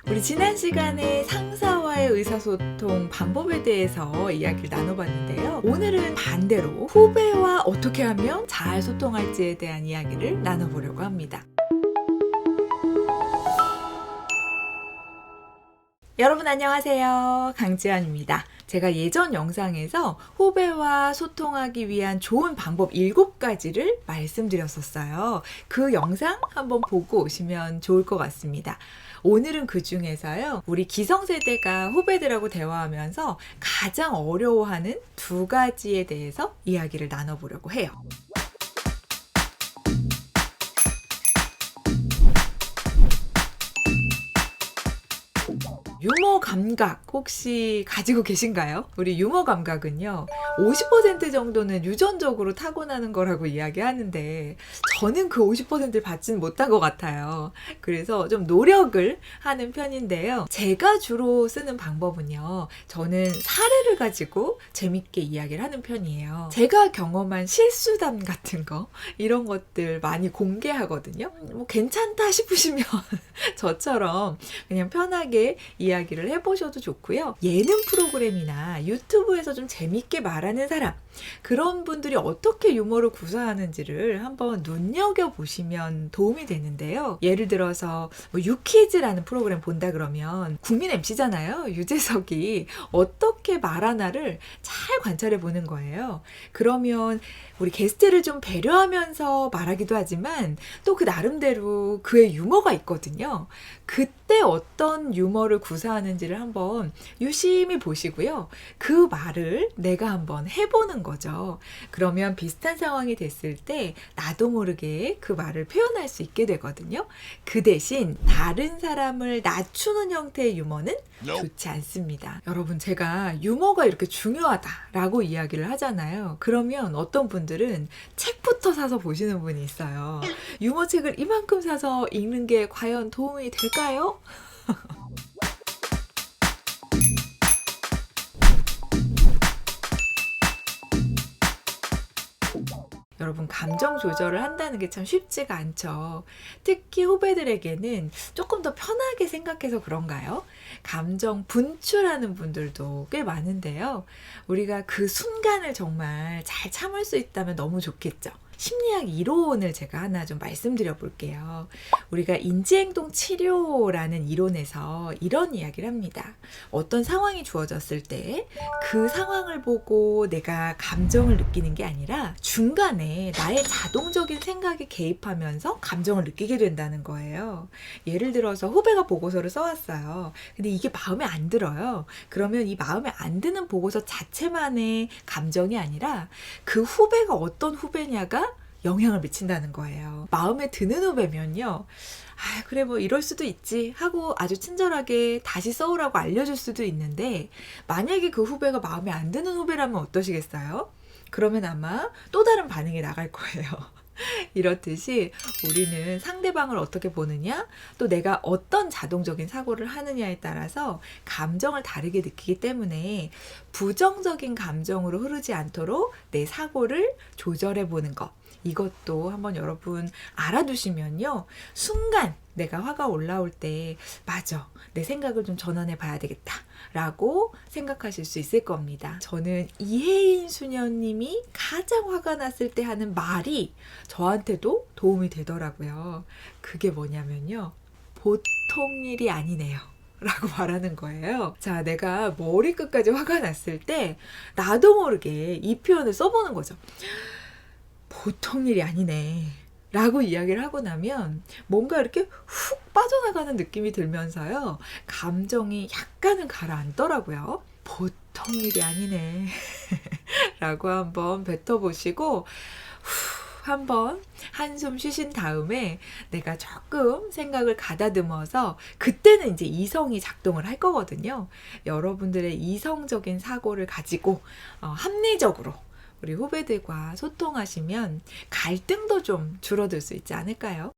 우리 지난 시간에 상사와의 의사소통 방법에 대해서 이야기를 나눠봤는데요. 오늘은 반대로 후배와 어떻게 하면 잘 소통할지에 대한 이야기를 나눠보려고 합니다. 여러분 안녕하세요. 강지연입니다. 제가 예전 영상에서 후배와 소통하기 위한 좋은 방법 7가지를 말씀드렸었어요. 그 영상 한번 보고 오시면 좋을 것 같습니다. 오늘은 그 중에서요, 우리 기성세대가 후배들하고 대화하면서 가장 어려워하는 2가지에 대해서 이야기를 나눠보려고 해요. 유머 감각 혹시 가지고 계신가요? 우리 유머 감각은요, 50% 정도는 유전적으로 타고나는 거라고 이야기하는데 저는 그 50%를 받지는 못한 것 같아요. 그래서 좀 노력을 하는 편인데요. 제가 주로 쓰는 방법은요, 저는 사례를 가지고 재밌게 이야기를 하는 편이에요. 제가 경험한 실수담 같은 거, 이런 것들 많이 공개하거든요. 뭐 괜찮다 싶으시면 저처럼 그냥 편하게 이야기를 해보셔도 좋고요. 예능 프로그램이나 유튜브에서 좀 재밌게 말하는 사람, 그런 분들이 어떻게 유머를 구사하는지를 한번 눈여겨보시면 도움이 되는데요. 예를 들어서 뭐 유퀴즈라는 프로그램 본다 그러면 국민 MC잖아요. 유재석이 어떻게 말하나를 잘 관찰해 보는 거예요. 그러면 우리 게스트를 좀 배려하면서 말하기도 하지만 또 그 나름대로 그의 유머가 있거든요. 그때 어떤 유머를 구사하는지를 한번 유심히 보시고요. 그 말을 내가 한번 해보는 거죠. 그러면 비슷한 상황이 됐을 때 나도 모르게 그 말을 표현할 수 있게 되거든요. 그 대신 다른 사람을 낮추는 형태의 유머는 좋지 않습니다. 여러분, 제가 유머가 이렇게 중요하다라고 이야기를 하잖아요. 그러면 어떤 분들은 책부터 사서 보시는 분이 있어요. 유머 책을 이만큼 사서 읽는 게 과연 도움이 될까요? 여러분, 감정 조절을 한다는 게 참 쉽지가 않죠. 특히 후배들에게는 조금 더 편하게 생각해서 그런가요? 감정 분출하는 분들도 꽤 많은데요. 우리가 그 순간을 정말 잘 참을 수 있다면 너무 좋겠죠. 심리학 이론을 제가 하나 좀 말씀드려 볼게요. 우리가 인지행동 치료라는 이론에서 이런 이야기를 합니다. 어떤 상황이 주어졌을 때 그 상황을 보고 내가 감정을 느끼는 게 아니라 중간에 나의 자동적인 생각이 개입하면서 감정을 느끼게 된다는 거예요. 예를 들어서 후배가 보고서를 써왔어요. 근데 이게 마음에 안 들어요. 그러면 이 마음에 안 드는 보고서 자체만의 감정이 아니라 그 후배가 어떤 후배냐가 영향을 미친다는 거예요. 마음에 드는 후배면요, 그래 뭐 이럴 수도 있지 하고 아주 친절하게 다시 써오라고 알려줄 수도 있는데, 만약에 그 후배가 마음에 안 드는 후배라면 어떠시겠어요? 그러면 아마 또 다른 반응이 나갈 거예요. 이렇듯이 우리는 상대방을 어떻게 보느냐, 또 내가 어떤 자동적인 사고를 하느냐에 따라서 감정을 다르게 느끼기 때문에 부정적인 감정으로 흐르지 않도록 내 사고를 조절해 보는 것, 이것도 한번 여러분 알아두시면요, 순간 내가 화가 올라올 때 맞아, 내 생각을 좀 전환해 봐야 되겠다 라고 생각하실 수 있을 겁니다. 저는 이혜인 수녀님이 가장 화가 났을 때 하는 말이 저한테도 도움이 되더라고요. 그게 뭐냐면요, 보통 일이 아니네요 라고 말하는 거예요. 자, 내가 머리끝까지 화가 났을 때 나도 모르게 이 표현을 써보는 거죠. 보통 일이 아니네 라고 이야기를 하고 나면 뭔가 이렇게 훅 빠져나가는 느낌이 들면서요, 감정이 약간은 가라앉더라고요. 보통 일이 아니네 라고 한번 뱉어보시고 한번 한숨 쉬신 다음에 내가 조금 생각을 가다듬어서, 그때는 이제 이성이 작동을 할 거거든요. 여러분들의 이성적인 사고를 가지고 합리적으로 우리 후배들과 소통하시면 갈등도 좀 줄어들 수 있지 않을까요?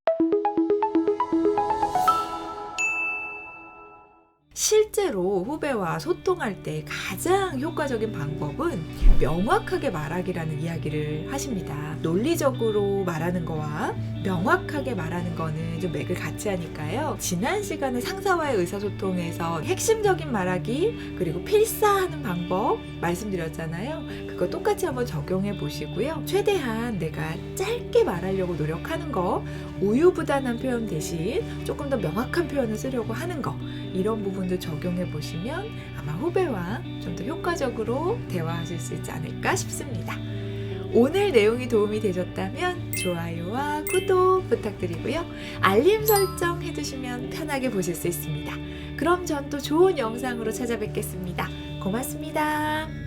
실제로 후배와 소통할 때 가장 효과적인 방법은 명확하게 말하기라는 이야기를 하십니다. 논리적으로 말하는 거와 명확하게 말하는 거는 좀 맥을 같이 하니까요. 지난 시간에 상사와의 의사소통에서 핵심적인 말하기 그리고 필사하는 방법 말씀드렸잖아요. 그거 똑같이 한번 적용해 보시고요. 최대한 내가 짧게 말하려고 노력하는 거, 우유부단한 표현 대신 조금 더 명확한 표현을 쓰려고 하는 거, 이런 부분도 적용해 보시면 아마 후배와 좀 더 효과적으로 대화하실 수 있지 않을까 싶습니다. 오늘 내용이 도움이 되셨다면 좋아요와 구독 부탁드리고요. 알림 설정 해두시면 편하게 보실 수 있습니다. 그럼 전 또 좋은 영상으로 찾아뵙겠습니다. 고맙습니다.